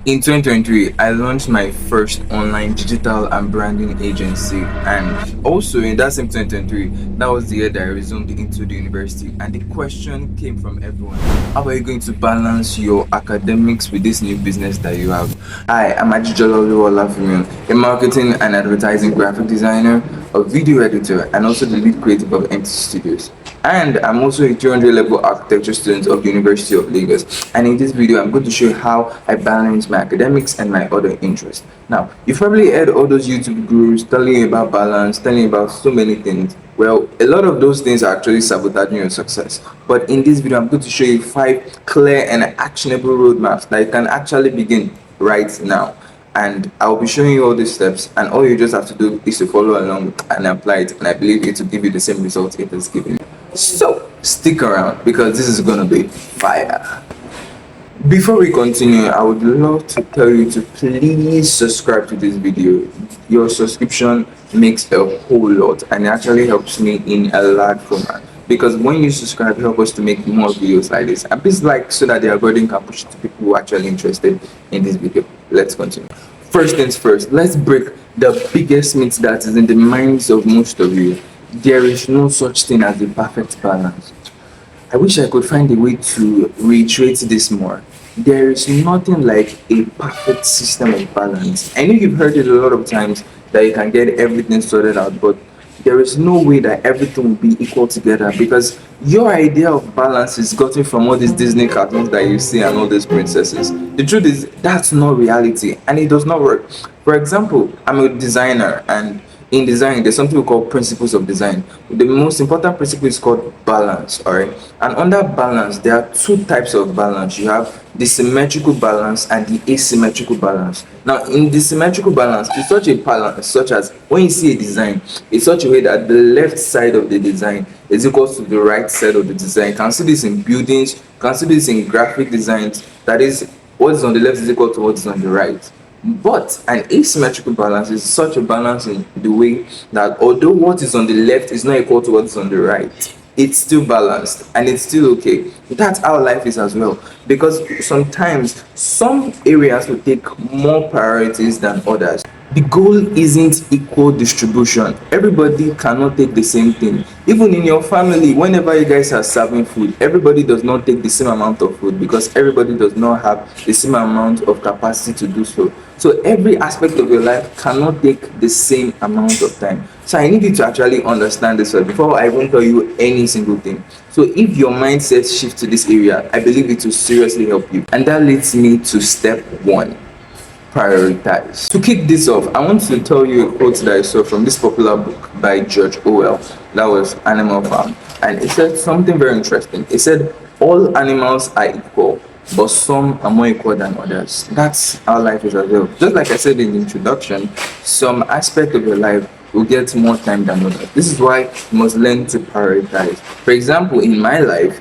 In 2023, I launched my first online digital and branding agency, and also in that same 2023, that was the year that I resumed into the university. And the question came from everyone: how are you going to balance your academics with this new business that you have? Hi, I'm Ajijolaoluwa Olafimihan, a marketing and advertising graphic designer, a video editor, and also the lead creative of MTC Studios. And I'm also a 300 level architecture student of the University of Lagos. And in this video, I'm going to show you how I balance my academics and my other interests. Now, you've probably heard all those YouTube gurus telling you about balance, telling you about so many things. Well, a lot of those things are actually sabotaging your success. But in this video, I'm going to show you 5 clear and actionable roadmaps that you can actually begin right now. And I'll be showing you all these steps, and all you just have to do is to follow along and apply it, and I believe it will give you the same result it has given you. So stick around because this is gonna be fire. Before we continue, I would love to tell you to please subscribe to this video. Your subscription makes a whole lot and it actually helps me in a large format, because when you subscribe, help us to make more videos like this, and please like so that the algorithm can push it to people who are actually interested in this video. Let's continue. First things first, let's break the biggest myth that is in the minds of most of you. There is no such thing as a perfect balance. I wish I could find a way to reiterate this more. There is nothing like a perfect system of balance. I know you've heard it a lot of times that you can get everything sorted out, but there is no way that everything will be equal together, because your idea of balance is gotten from all these Disney cartoons that you see and all these princesses. The truth is, that's not reality and it does not work. For example, I'm a designer, and in design there's something we call principles of design. The most important principle is called balance. All right, and under balance there are 2 types of balance. You have the symmetrical balance and the asymmetrical balance. Now in the symmetrical balance, it's such a balance such as when you see a design, it's such a way that the left side of the design is equal to the right side of the design. You can see this in buildings, you can see this in graphic designs, that is, what is on the left is equal to what is on the right. But an asymmetrical balance is such a balance in the way that although what is on the left is not equal to what is on the right, it's still balanced and it's still okay. That's how life is as well, because sometimes some areas will take more priorities than others. The goal isn't equal distribution. Everybody cannot take the same thing. Even in your family, whenever you guys are serving food, everybody does not take the same amount of food, because everybody does not have the same amount of capacity to do so. So every aspect of your life cannot take the same amount of time. So I need you to actually understand this before I even tell you any single thing. So if your mindset shifts to this area, I believe it will seriously help you. And that leads me to step 1. Prioritize. To kick this off, I want to tell you a quote that I saw from this popular book by George Orwell. That was Animal Farm, and it said something very interesting. It said all animals are equal, but some are more equal than others. That's how life is as well. Just like I said in the introduction, some aspect of your life will get more time than others. This is why you must learn to prioritize. For example, in my life,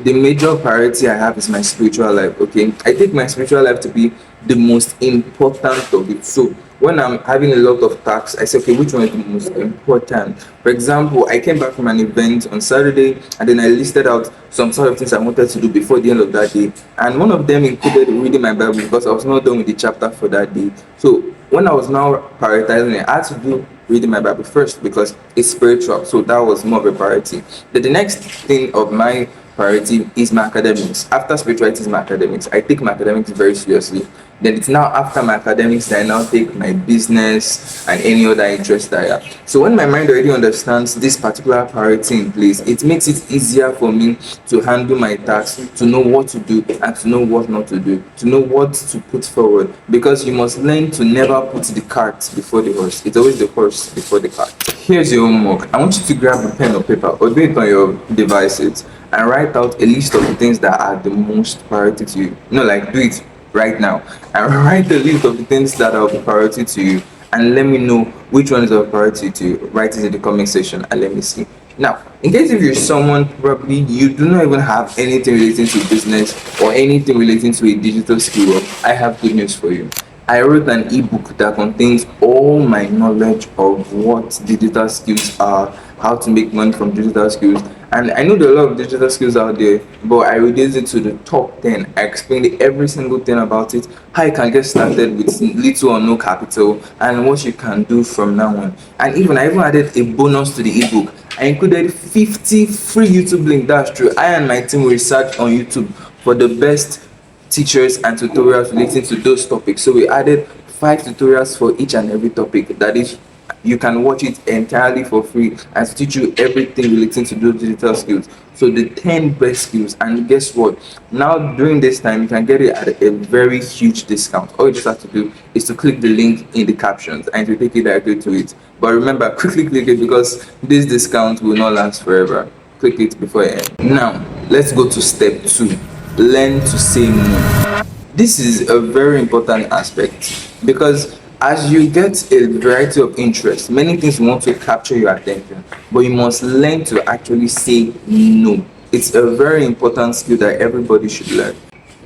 the major priority I have is my spiritual life. Okay, I take my spiritual life to be the most important of it. So when I'm having a lot of tasks, I say, okay, which one is the most important? For example, I came back from an event on Saturday, and then I listed out some sort of things I wanted to do before the end of that day, and one of them included reading my Bible, because I was not done with the chapter for that day. So when I was now prioritizing it, I had to do reading my Bible first because it's spiritual, so that was more of a priority. Then the next thing of my priority is my academics. After spirituality is my academics. I take my academics very seriously. Then it's now after my academics that I now take my business and any other interest that I have. So when my mind already understands this particular priority in place, it makes it easier for me to handle my tasks, to know what to do and to know what not to do, to know what to put forward. Because you must learn to never put the cart before the horse. It's always the horse before the cart. Here's your homework. I want you to grab a pen or paper, or do it on your devices, and write out a list of the things that are the most priority to you. Like, do it right now and write a list of the things that are of priority to you, and let me know which one is of priority to you. Write it in the comment section and let me see. Now, in case if you're someone probably you do not even have anything relating to business or anything relating to a digital skill, I have good news for you. I wrote an ebook that contains all my knowledge of what digital skills are, how to make money from digital skills, And I know there are a lot of digital skills out there, but I reduced it to the top 10. I explained every single thing about it, how you can get started with little or no capital, and what you can do from now on. And I even added a bonus to the ebook. I included 50 free YouTube links. That's true. I and my team researched on YouTube for the best teachers and tutorials relating to those topics. So we added 5 tutorials for each and every topic. That is, you can watch it entirely for free and teach you everything relating to those digital skills. So the 10 best skills, and guess what? Now during this time, you can get it at a very huge discount. All you just have to do is to click the link in the captions and it will take you directly to it. But remember, quickly click it because this discount will not last forever. Click it before it ends. Now, let's go to step 2. Learn to say no. This is a very important aspect because as you get a variety of interests, many things want to capture your attention, but you must learn to actually say no. It's a very important skill that everybody should learn.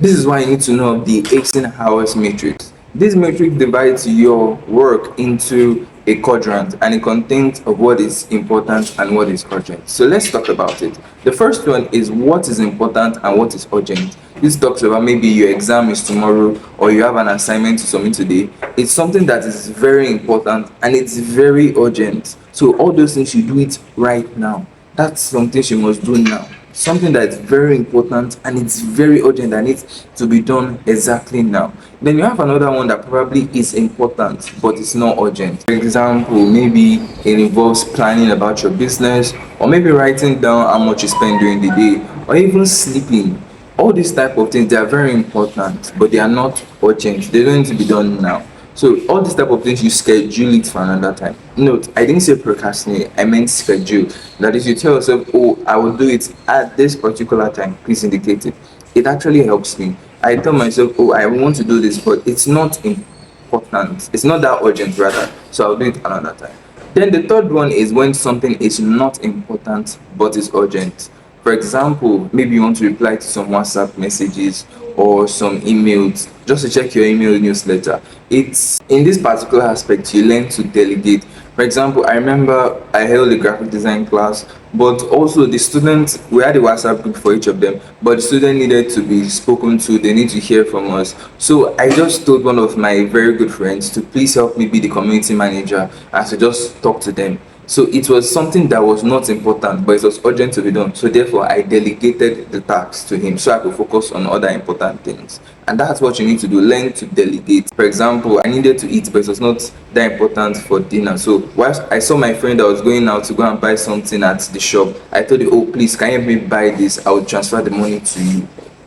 This is why you need to know the 18 hours matrix. This matrix divides your work into a quadrant and it contains of what is important and what is urgent. So let's talk about it. The first one is what is important and what is urgent. This talks about maybe your exam is tomorrow or you have an assignment to submit today. It's something that is very important and it's very urgent. So all those things, you do it right now. That's something you must do now. Something that is very important and it's very urgent and needs to be done exactly now. Then you have another one that probably is important but it's not urgent. For example, maybe it involves planning about your business, or maybe writing down how much you spend during the day, or even sleeping. All these type of things, they are very important but they are not urgent. They don't need to be done now. So all these type of things, you schedule it for another time. Note, I didn't say procrastinate, I meant schedule. That is, you tell yourself, oh, I will do it at this particular time, please indicate it. It actually helps me. I tell myself, oh, I want to do this, but it's not important. It's not that urgent rather, so I'll do it another time. Then the third one is when something is not important but is urgent. For example, maybe you want to reply to some WhatsApp messages or some emails just to check your email newsletter. It's in this particular aspect you learn to delegate. For example, I remember I held a graphic design class, but also the students, we had a WhatsApp group for each of them, but the student needed to be spoken to, they need to hear from us. So I just told one of my very good friends to please help me be the community manager and to just talk to them. So it was something that was not important, but it was urgent to be done. So therefore, I delegated the task to him so I could focus on other important things. And that's what you need to do. Learn to delegate. For example, I needed to eat, but it was not that important for dinner. So whilst I saw my friend that was going out to go and buy something at the shop, I told him, oh, please, can you help me buy this? I will transfer the money to you.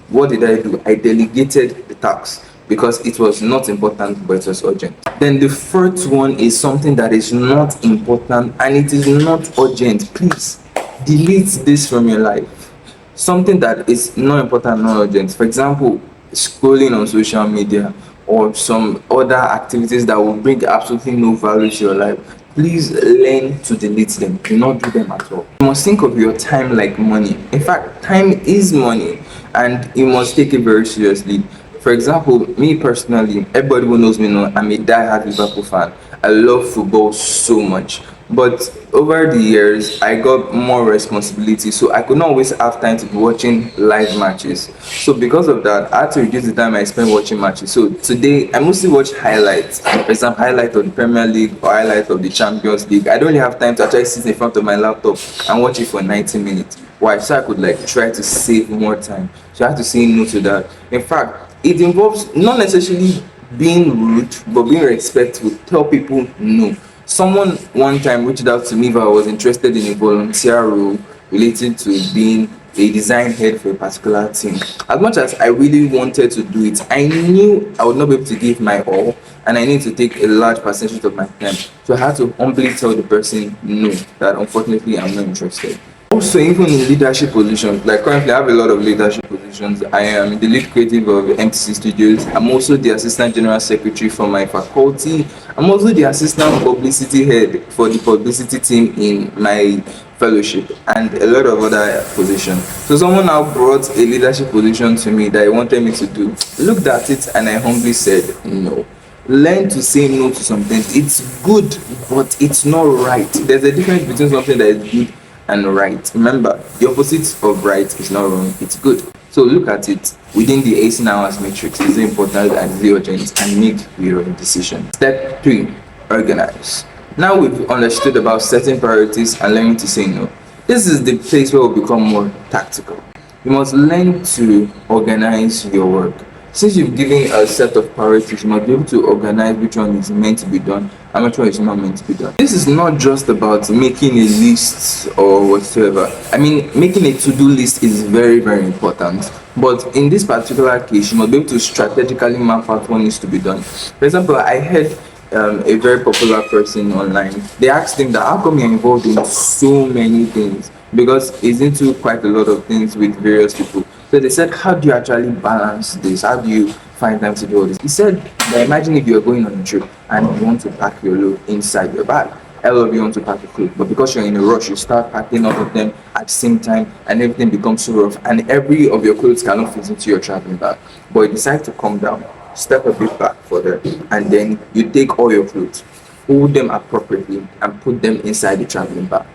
What did I do? I delegated the task, because it was not important but it was urgent. Then the fourth one is something that is not important and it is not urgent. Please delete this from your life. Something that is not important, not urgent. For example, scrolling on social media or some other activities that will bring absolutely no value to your life. Please learn to delete them. Do not do them at all. You must think of your time like money. In fact, time is money and you must take it very seriously. For example, me personally, everybody who knows me knows I'm a die-hard Liverpool fan. I love football so much. But over the years, I got more responsibility, so I could not always have time to be watching live matches. So because of that, I had to reduce the time I spend watching matches. So today, I mostly watch highlights. For example, highlight of the Premier League or highlight of the Champions League. I don't really have time to actually sit in front of my laptop and watch it for 90 minutes. Why? So I could try to save more time. So I have to say no to that. In fact, it involves not necessarily being rude, but being respectful. Tell people no. Someone one time reached out to me if I was interested in a volunteer role related to being a design head for a particular team. As much as I really wanted to do it, I knew I would not be able to give my all and I need to take a large percentage of my time. So I had to humbly tell the person no, that unfortunately I'm not interested. Also, even in leadership positions, like currently I have a lot of leadership positions. I am the lead creative of MTC Studios. I'm also the assistant general secretary for my faculty. I'm also the assistant publicity head for the publicity team in my fellowship and a lot of other positions. So someone now brought a leadership position to me that he wanted me to do. Looked at it and I humbly said no. Learn to say no to some things. It's good, but it's not right. There's a difference between something that is good and right. Remember, the opposite of right is not wrong, it's good. So look at it within the 18 hours matrix. Is it important and is it urgent, and make your decision. Step 3, organize. Now we've understood about setting priorities and learning to say no. This is the place where we become more tactical. You must learn to organize your work. Since you've given a set of priorities, you must be able to organize which one is meant to be done and which one is not meant to be done. This is not just about making a list or whatsoever. I mean, making a to-do list is very, very important. But in this particular case, you must be able to strategically map out what needs to be done. For example, I heard a very popular person online. They asked him that how come you're involved in so many things, because he's into quite a lot of things with various people. So they said, how do you actually balance this? How do you find time to do all this? He said, imagine if you're going on a trip and you want to pack your load inside your bag. All of you want to pack your clothes, but because you're in a rush, you start packing all of them at the same time, and everything becomes so rough, and every of your clothes cannot fit into your traveling bag. But you decide to calm down, step a bit back further, and then you take all your clothes, fold them appropriately, and put them inside the traveling bag.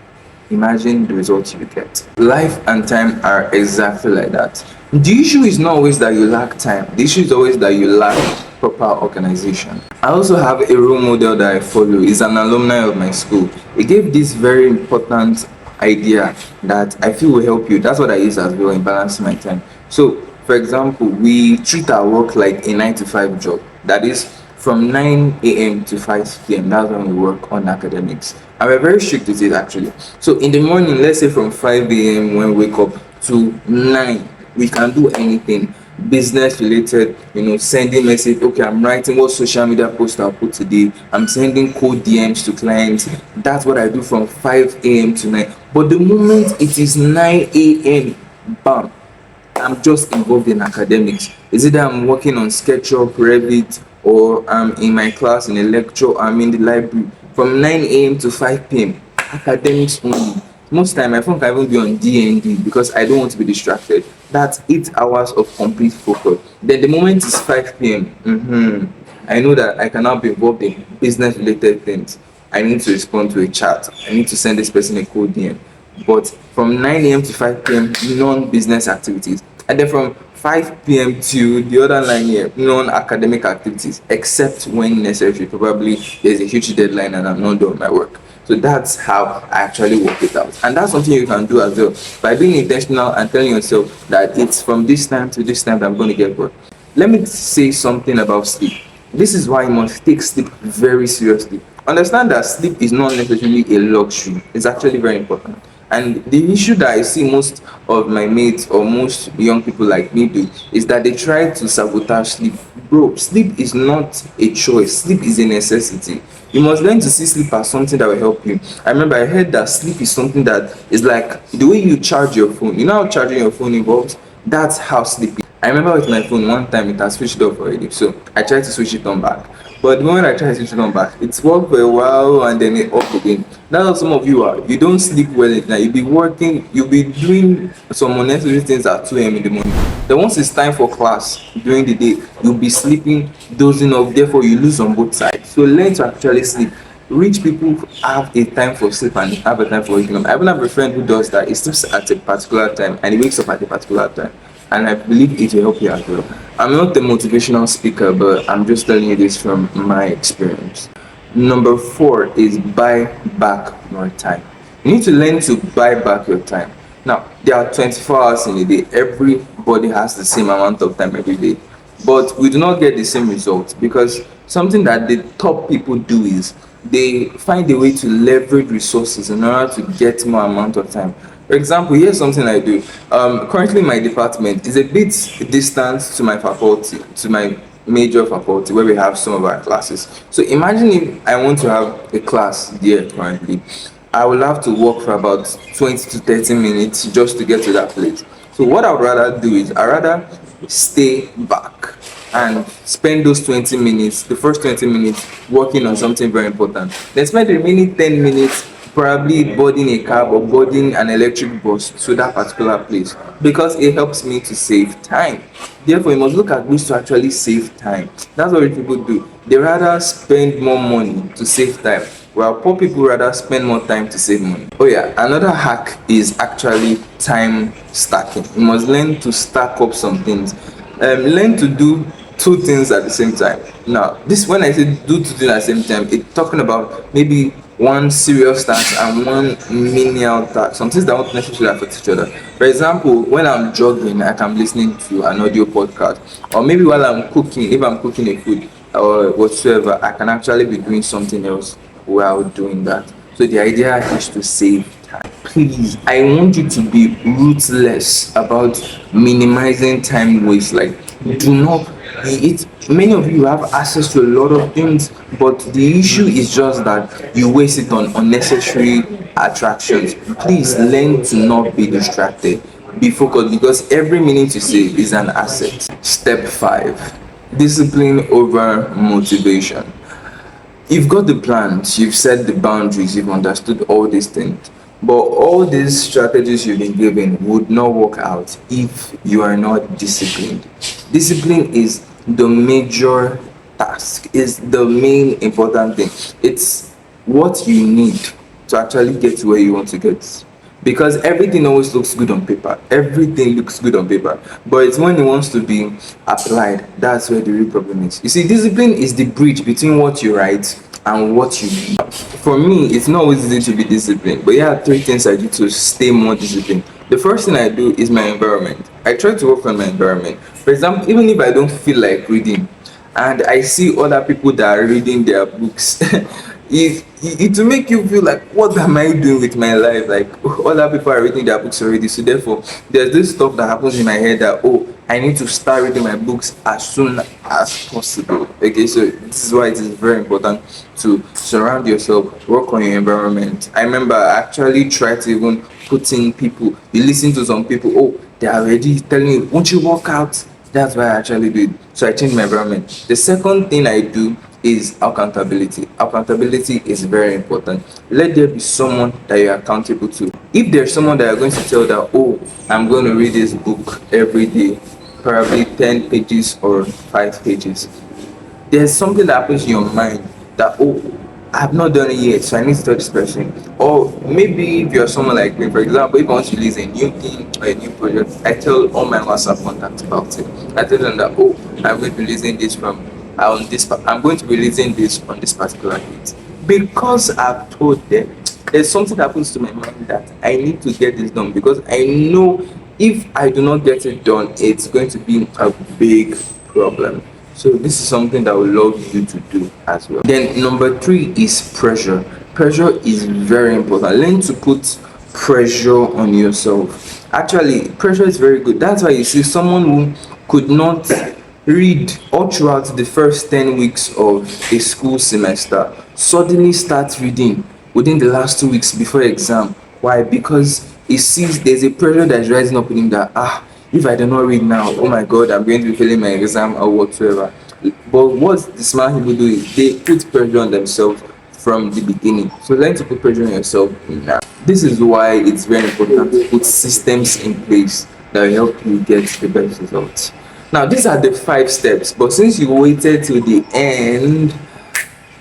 Imagine the results you get. Life and time are exactly like that. The issue is not always that you lack time. The issue is always that you lack proper organization. I also have a role model that I follow. He's an alumni of my school. He gave this very important idea that I feel will help you. That's what I use as well in balancing my time. So, for example, we treat our work like a 9 to 5 job. That is from 9 a.m. to 5 p.m. That's when we work on academics. And we're very strict with it actually. So in the morning, let's say from 5 a.m. when we wake up to 9, we can do anything business related, sending message. Okay, I'm writing what social media post I'll put today. I'm sending cold DMs to clients. That's what I do from 5 a.m. to 9. But the moment it is 9 a.m., bam, I'm just involved in academics. Is it that I'm working on SketchUp, Revit, or I'm in my class in a lecture, I'm in the library from 9 a.m. to 5 p.m. academics only. Most time my phone can even be on D&D because I don't want to be distracted. That's 8 hours of complete focus. Then the moment it's 5 p.m., I know that I cannot be involved in business related things. I need to respond to a chat. I need to send this person a code DM. But from 9 a.m. to 5 p.m., non-business activities. And then from 5 p.m. to the other line here, non-academic activities, except when necessary. Probably there's a huge deadline and I'm not doing my work. So that's how I actually work it out. And that's something you can do as well by being intentional and telling yourself that it's from this time to this time that I'm going to get work. Let me say something about sleep. This is why you must take sleep very seriously. Understand that sleep is not necessarily a luxury. It's actually very important. And the issue that I see most of my mates or most young people like me do is that they try to sabotage sleep. Bro, sleep is not a choice. Sleep is a necessity. You must learn to see sleep as something that will help you. I remember I heard that sleep is something that is like the way you charge your phone. You know how charging your phone involves? That's how sleep is. I remember with my phone one time it has switched off already. So I tried to switch it on back. But the moment I try to switch it on back, it's worked for a while and then it off again. That's how some of you are. You don't sleep well at night. You'll be working, you'll be doing some unnecessary things at 2 a.m. in the morning. Then once it's time for class during the day, you'll be sleeping, dozing off, therefore you lose on both sides. So learn to actually sleep. Rich people have a time for sleep and have a time for waking up. I even have a friend who does that. He sleeps at a particular time and he wakes up at a particular time. And I believe it will help you as well. I'm not a motivational speaker, but I'm just telling you this from my experience. Number 4 is buy back your time. You need to learn to buy back your time. Now, there are 24 hours in a day. Everybody has the same amount of time every day. But we do not get the same results because something that the top people do is they find a way to leverage resources in order to get more amount of time. For example, here's something I do. Currently, my department is a bit distant to my faculty, to my major faculty, where we have some of our classes. So imagine if I want to have a class there currently, I will have to walk for about 20 to 30 minutes just to get to that place. So what I would rather do is I rather stay back and spend those 20 minutes, the first 20 minutes, working on something very important. Then spend the remaining 10 minutes probably boarding a cab or boarding an electric bus to that particular place because it helps me to save time. Therefore, you must look at ways to actually save time. That's what people do. They rather spend more money to save time. while poor people rather spend more time to save money. Oh yeah, another hack is actually time stacking. You must learn to stack up some things. Learn to do two things at the same time. Now, this when I say do two things at the same time, it's talking about maybe one serious task and one menial task. Some things that won't necessarily affect each other. For example, when I'm jogging, I can be listening to an audio podcast, or maybe while I'm cooking, if I'm cooking a food or whatsoever, I can actually be doing something else while doing that. So the idea is to save time. Please, I want you to be ruthless about minimizing time waste. Like, do not it many of you have access to a lot of things, but the issue is just that you waste it on unnecessary attractions. Please learn to not be distracted. Be focused, because every minute you save is an asset. Step 5: discipline over motivation. You've got the plans, you've set the boundaries, you've understood all these things, but all these strategies you've been given would not work out if you are not disciplined. Discipline is the major task, is the main important thing. It's what you need to actually get to where you want to get, because everything always looks good on paper. Everything looks good on paper, but it's when it wants to be applied that's where the real problem is. You see, discipline is the bridge between what you write and what you do. For me, it's not always easy to be disciplined, but yeah, 3 things I do to stay more disciplined. The first thing I do is my environment. I try to work on my environment. For example, even if I don't feel like reading and I see other people that are reading their books, it will make you feel like, what am I doing with my life? Like, other people are reading their books already, so therefore there's this stuff that happens in my head that, oh, I need to start reading my books as soon as possible. Okay, so this is why it is very important to surround yourself, work on your environment. I remember I actually tried to even put in people. You listen to some people, oh, they're already telling you, won't you work out? That's why I actually did. So I changed my environment. The second thing I do is accountability. Accountability is very important. Let there be someone that you're accountable to. If there's someone that you're going to tell that, oh, I'm going to read this book every day, probably 10 pages or 5 pages, there's something that happens in your mind that, oh, I've not done it yet, so I need to tell this person. Or maybe if you're someone like me, for example, if I want to release a new thing or a new project, I tell all my WhatsApp contacts about it. I tell them that, oh, I'm going to be releasing this I'm going to be releasing this on this particular date. Because I've told them, there's something that happens to my mind that I need to get this done, because I know if I do not get it done, it's going to be a big problem. So this is something that I would love you to do as well. Then number 3 is pressure. Pressure is very important. Learn to put pressure on yourself. Actually, pressure is very good. That's why you see someone who could not read all throughout the first 10 weeks of a school semester suddenly starts reading within the last 2 weeks before exam. Why? Because he sees there's a pressure that's rising up in him that, if I do not read now, oh my god, I'm going to be failing my exam or whatsoever. But what the smart people do is they put pressure on themselves from the beginning. So learn to put pressure on yourself now. This is why it's very important to put systems in place that will help you get the best results. Now, these are the 5 steps, but since you waited till the end,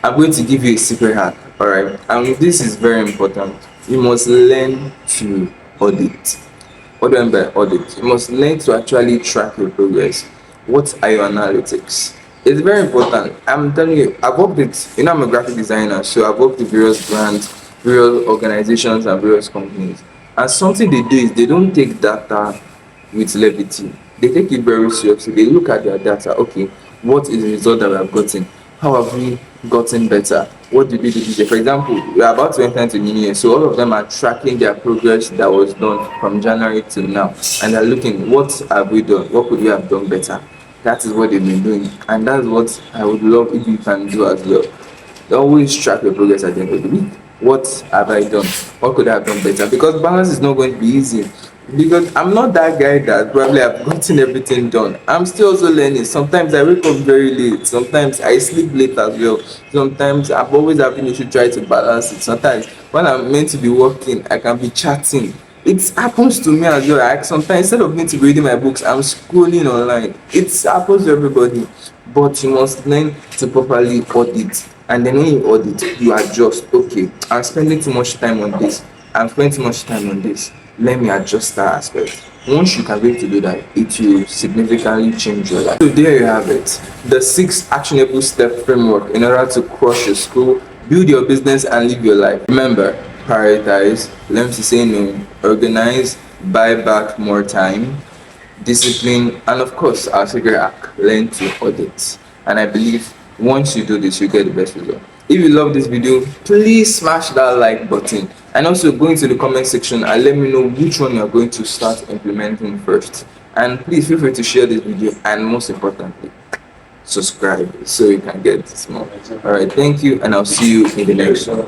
I'm going to give you a secret hack. All right, and this is very important. You must learn to audit. What do I mean by audit? You must learn to actually track your progress. What are your analytics? It's very important. I'm telling you, I've worked with, I'm a graphic designer, so I've worked with various brands, various organizations, and various companies. And something they do is they don't take data with levity. They take it very seriously. They look at their data. Okay, what is the result that we have gotten? How have we gotten better? What did we do this year? For example, we are about to enter into new year, so all of them are tracking their progress that was done from January till now, and they're looking, what have we done? What could we have done better? That is what they've been doing, and that's what I would love if you can do as well. Always track your progress at the end of the week. What have I done? What could I have done better? Because balance is not going to be easy. Because I'm not that guy that probably have gotten everything done. I'm still also learning. Sometimes I wake up very late. Sometimes I sleep late as well. Sometimes I've always having issue try to balance it. Sometimes when I'm meant to be working, I can be chatting. It happens to me as well. Sometimes instead of me to be reading my books, I'm scrolling online. It happens to everybody. but you must learn to properly audit. And then when you audit, you adjust. Okay, I'm spending too much time on this. I'm spending too much time on this. Let me adjust that aspect. Once you can be able to do that, it will significantly change your life. So there you have it, the 6 actionable step framework in order to crush your school, build your business, and live your life. Remember, prioritize, learn to say no, organize, buy back more time, discipline, and of course, our secret hack, learn to audit. And I believe once you do this, you get the best result. If you love this video, please smash that like button, and also go into the comment section and let me know which one you are going to start implementing first. And please feel free to share this video, and most importantly, subscribe so you can get this more. All right, thank you, and I'll see you in the next one.